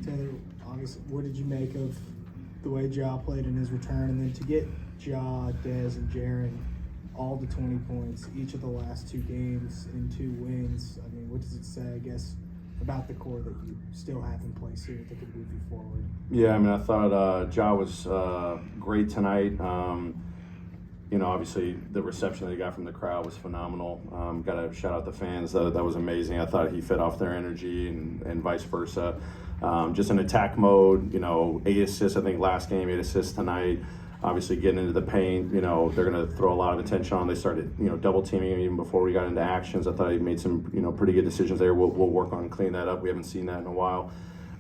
Taylor, obviously, what did you make of the way Ja played in his return, and then to get Ja, Dez, and Jaren all the 20 points each of the last 2 games in 2 wins? I mean, what does it say, I guess, about the core that you still have in place here that could move you forward? Yeah, I mean, I thought Ja was great tonight. Obviously the reception that he got from the crowd was phenomenal. Got to shout out the fans. That was amazing. I thought he fed off their energy and vice versa. Just in attack mode, 8 assists, I think last game, 8 assists tonight. Obviously getting into the paint, they're going to throw a lot of attention on. They started, double teaming him even before we got into actions. I thought he made some, pretty good decisions there. We'll work on cleaning that up. We haven't seen that in a while.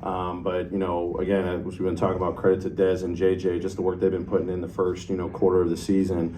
But again, as we've been talking about, credit to Dez and JJ, just the work they've been putting in the first, quarter of the season.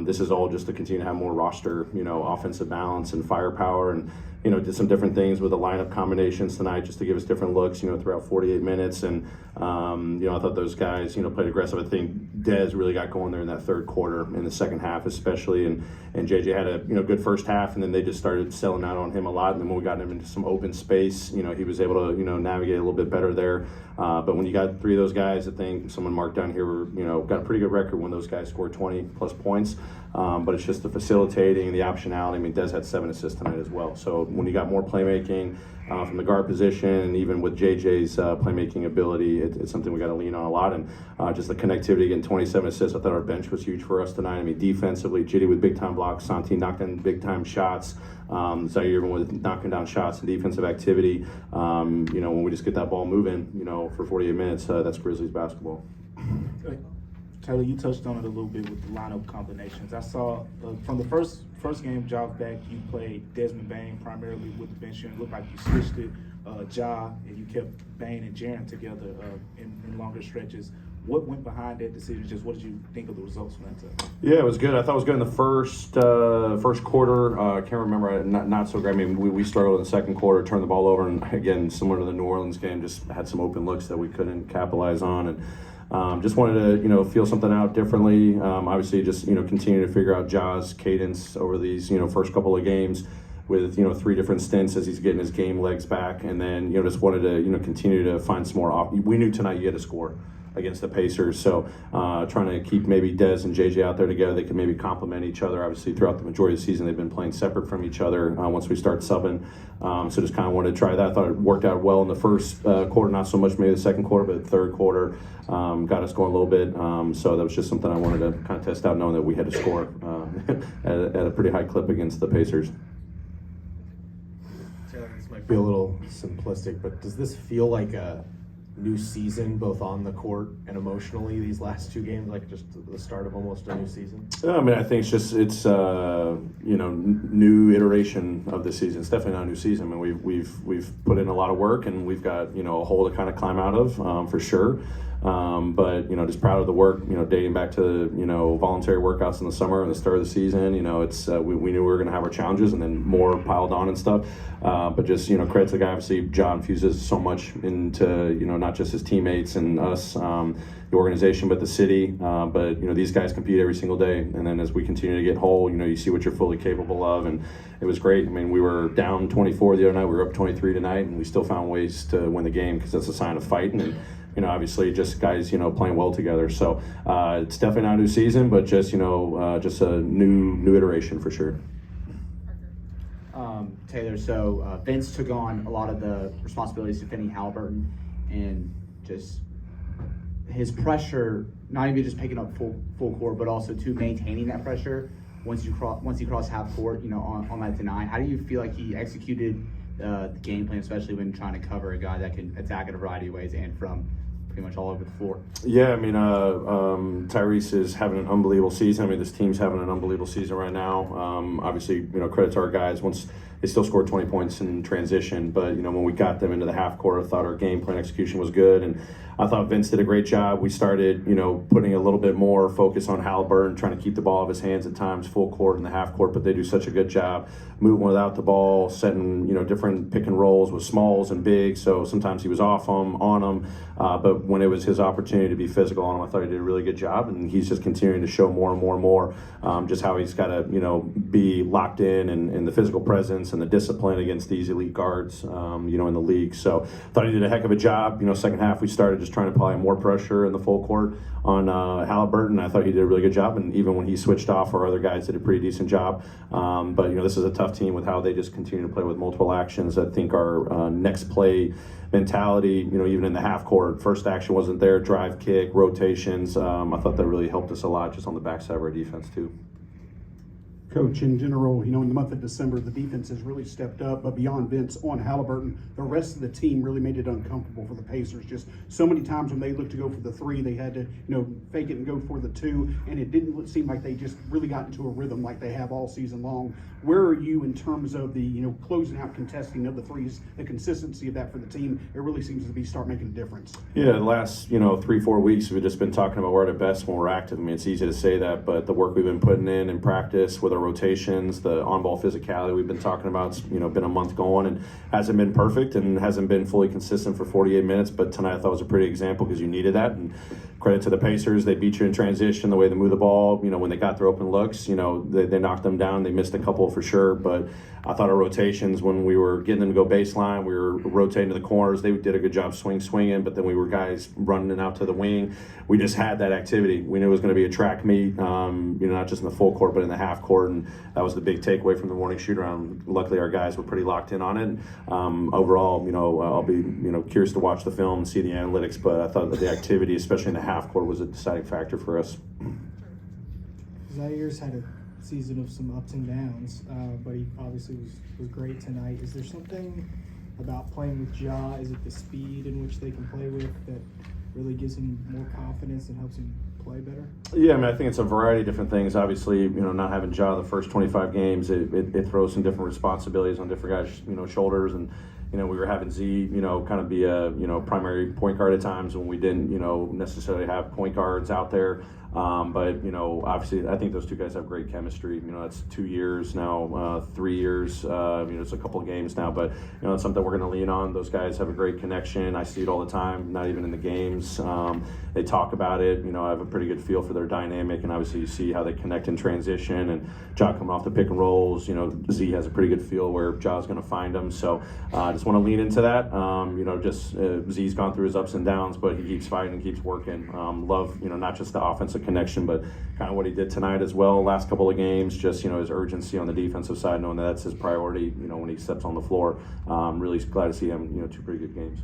This is all just to continue to have more roster, offensive balance and firepower, and, did some different things with the lineup combinations tonight just to give us different looks, throughout 48 minutes. And, I thought those guys, played aggressive. I think Dez really got going there in that third quarter, in the second half especially. And JJ had a, good first half, and then they just started selling out on him a lot. And then when we got him into some open space, he was able to, navigate a little bit better there. But when you got 3 of those guys, I think someone marked down here, got a pretty good record when those guys scored 20 plus points. But it's just the facilitating and the optionality. I mean, Dez had 7 assists tonight as well. So when you got more playmaking from the guard position, and even with JJ's playmaking ability, it's something we got to lean on a lot. And just the connectivity, getting 27 assists. I thought our bench was huge for us tonight. I mean, defensively, Jitty with big time blocks, Santi knocked in big time shots. Zaire even with knocking down shots and defensive activity. When we just get that ball moving, for 48 minutes, that's Grizzlies basketball. Taylor, you touched on it a little bit with the lineup combinations. I saw from the first game, Ja back, you played Desmond Bane primarily with the bench unit. It looked like you switched it, Ja, and you kept Bane and Jaren together in longer stretches. What went behind that decision? Just what did you think of the results from that time? Yeah, it was good. I thought it was good in the first quarter. I can't remember, not so great. I mean, we struggled in the second quarter, turned the ball over, and again, similar to the New Orleans game, just had some open looks that we couldn't capitalize on. And just wanted to, feel something out differently. Obviously, just, continue to figure out Ja's cadence over these, first couple of games with, 3 different stints as he's getting his game legs back. And then, just wanted to, continue to find some more. We knew tonight you had to score against the Pacers. So trying to keep maybe Dez and JJ out there together. They can maybe complement each other. Obviously, throughout the majority of the season, they've been playing separate from each other once we start subbing. So just kind of wanted to try that. I thought it worked out well in the first quarter, not so much maybe the second quarter, but the third quarter got us going a little bit. So that was just something I wanted to kind of test out, knowing that we had to score at a pretty high clip against the Pacers. This might be a little simplistic, but does this feel like a new season, both on the court and emotionally, these last 2 games, like just the start of almost a new season? I mean, I think it's new iteration of the season. It's definitely not a new season. I mean, we've put in a lot of work, and we've got a hole to kind of climb out of for sure. But just proud of the work, dating back to voluntary workouts in the summer and the start of the season. It's we knew we were going to have our challenges, and then more piled on and stuff. But just credit to the guy. Obviously, Ja infuses so much into not just his teammates and us, the organization, but the city. But these guys compete every single day, and then as we continue to get whole, you see what you're fully capable of, and it was great. I mean, we were down 24 the other night. We were up 23 tonight, and we still found ways to win the game because that's a sign of fighting. And obviously just guys, playing well together. So it's definitely not a new season, but just, just a new iteration for sure. Taylor, so Vince took on a lot of the responsibilities defending Halliburton, and just his pressure, not even just picking up full court, but also to maintaining that pressure once you cross half court, on that deny. How do you feel like he executed the game plan, especially when trying to cover a guy that can attack in a variety of ways and from pretty much all over the floor? Yeah, I mean, Tyrese is having an unbelievable season. I mean, this team's having an unbelievable season right now. Obviously, credit to our guys. Once they still scored 20 points in transition, but when we got them into the half court, I thought our game plan execution was good, and I thought Vince did a great job. We started, putting a little bit more focus on Halliburton, trying to keep the ball off his hands at times, full court and the half court, but they do such a good job moving without the ball, setting, different pick and rolls with smalls and bigs. So sometimes he was off them, on them, but when it was his opportunity to be physical on him, I thought he did a really good job, and he's just continuing to show more and more and more just how he's got to, be locked in and the physical presence defense and the discipline against these elite guards, in the league. So thought he did a heck of a job. Second half we started just trying to apply more pressure in the full court on Halliburton. I thought he did a really good job, and even when he switched off, our other guys did a pretty decent job. But this is a tough team with how they just continue to play with multiple actions. I think our next play mentality, even in the half court, first action wasn't there, drive, kick, rotations. I thought that really helped us a lot just on the backside of our defense too. Coach, in general, in the month of December, the defense has really stepped up, but beyond Vince on Halliburton, the rest of the team really made it uncomfortable for the Pacers. Just so many times when they looked to go for the three, they had to, fake it and go for the two, and it didn't seem like they just really got into a rhythm like they have all season long. Where are you in terms of the, closing out contesting of the threes, the consistency of that for the team? It really seems to be start making a difference. Yeah, the last, 3-4 weeks, we've just been talking about we're at our best when we're active. I mean, it's easy to say that, but the work we've been putting in practice with our rotations, the on-ball physicality we've been talking about, it's, been a month going and hasn't been perfect and hasn't been fully consistent for 48 minutes, but tonight I thought was a pretty example because you needed that. And credit to the Pacers, they beat you in transition, the way they move the ball, when they got their open looks, they knocked them down. They missed a couple for sure, but I thought our rotations, when we were getting them to go baseline, we were rotating to the corners. They did a good job swinging, but then we were guys running and out to the wing. We just had that activity. We knew it was going to be a track meet, not just in the full court, but in the half court, and that was the big takeaway from the morning shoot around. Luckily, our guys were pretty locked in on it. Overall, I'll be, curious to watch the film and see the analytics, but I thought that the activity, especially in the half court, was a deciding factor for us. Zaires had a season of some ups and downs, but he obviously was great tonight. Is there something about playing with Ja? Is it the speed in which they can play with that really gives him more confidence and helps him play better? Yeah, I think it's a variety of different things. Obviously, not having Ja the first 25 games, it throws some different responsibilities on different guys, shoulders. And we were having Z, kind of be a, primary point guard at times when we didn't, necessarily have point guards out there. But obviously, I think those two guys have great chemistry. That's 2 years now, 3 years. It's a couple of games now, but it's something we're going to lean on. Those guys have a great connection. I see it all the time, not even in the games. They talk about it. I have a pretty good feel for their dynamic, and obviously you see how they connect in transition. And Ja coming off the pick and rolls. Z has a pretty good feel where Ja's going to find him. So I just want to lean into that. Z's gone through his ups and downs, but he keeps fighting and keeps working. Love, not just the offensive connection, but kind of what he did tonight as well. Last couple of games, just his urgency on the defensive side, knowing that that's his priority. When he steps on the floor, really glad to see him. 2 pretty good games.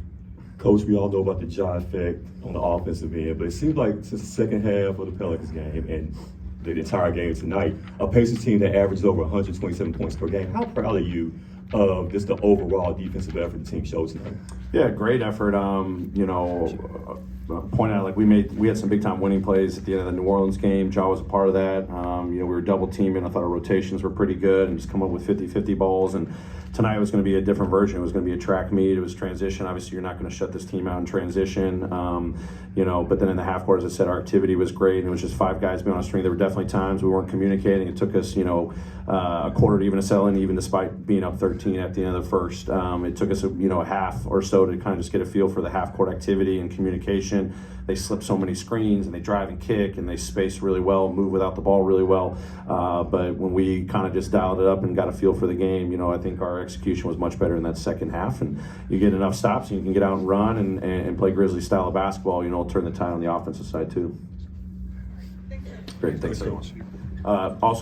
Coach, we all know about the Ja effect on the offensive end, but it seems like since the second half of the Pelicans game and the entire game tonight, a Pacers team that averages over 127 points per game. How proud are you of just the overall defensive effort the team showed tonight? Yeah, great effort. Point out, we had some big time winning plays at the end of the New Orleans game. Ja was a part of that. We were double teaming. I thought our rotations were pretty good and just come up with 50-50 balls. And tonight was going to be a different version. It was going to be a track meet. It was transition. Obviously, you're not going to shut this team out in transition. But then in the half court, as I said, our activity was great. And it was just 5 guys being on a string. There were definitely times we weren't communicating. It took us, a quarter to even settle in, even despite being up 13 at the end of the first. It took us, a half or so to kind of just get a feel for the half court activity and communication. They slip so many screens and they drive and kick and they space really well, move without the ball really well. But when we kind of just dialed it up and got a feel for the game, I think our execution was much better in that second half. And you get enough stops and you can get out and run and play Grizzly style of basketball, it'll turn the tide on the offensive side too. Great, thanks so much. Also,